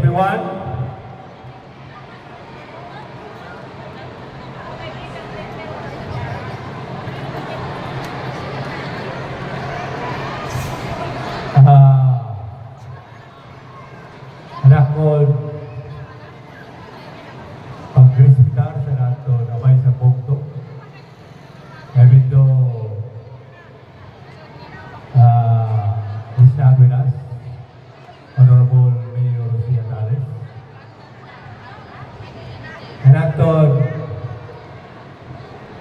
everyone. Anak ko, pag-resitar sa nato na may sa bukto. Even though he's not with us, Honorable Mayor Rosia Tales. Anak ko,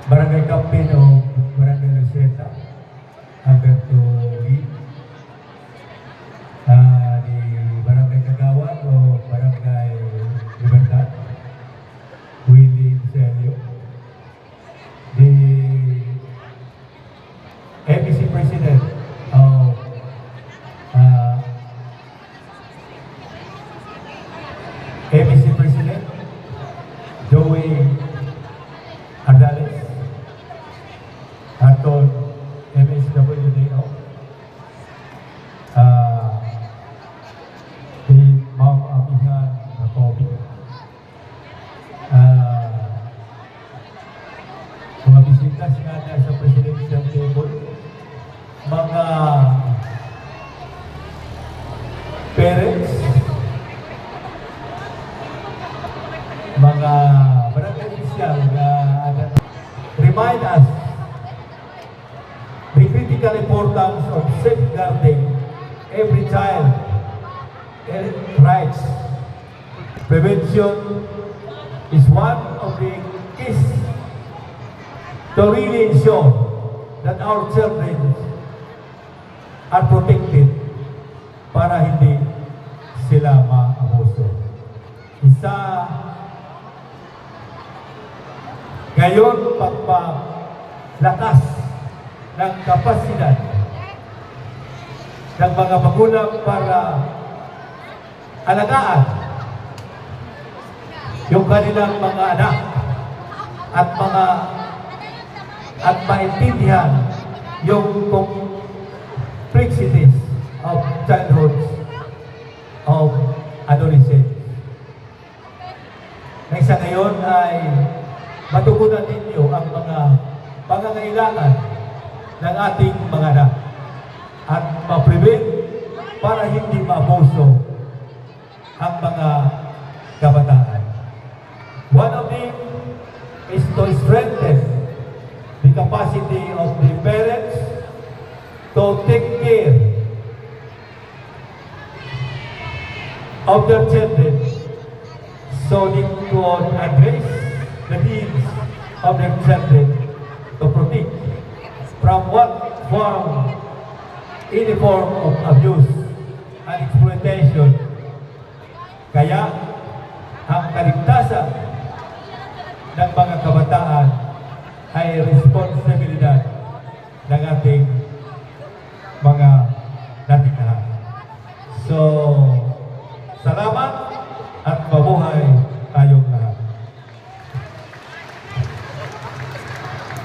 Barangay Captain o Barangay Luceta, Alberto Lee. Di Barangay Kagawad o Barangay Libertad, Willie Celio. The ABC President of ABC President Joey Ardales, aton MSWDO, si Ma'am Amihan Jacobi, mga bisitas nga na sa presidential table, mga parents, mga barangay official na remind us the critical importance of safeguarding every child rights. Prevention is one of the keys to really ensure that our children are protected para hindi sila ma-abuso. Isa ngayon pagpalakas ng kapasidad ng mga magulang para alagaan yung kanilang mga anak at maintindihan yung complexities of childhood, of adolescence. Nang sa ngayon ay matugunan ninyo ang mga pangangailangan ng ating mga anak at ma-prevent para hindi maabuso ang mga kabataan. One of them is to strengthen the capacity of the parents to take care of their children so they could address the needs of their children to protect from any form of abuse and exploitation. Kaya ang kaligtasan ng mga kabataan ay responsibilidad ng ating mga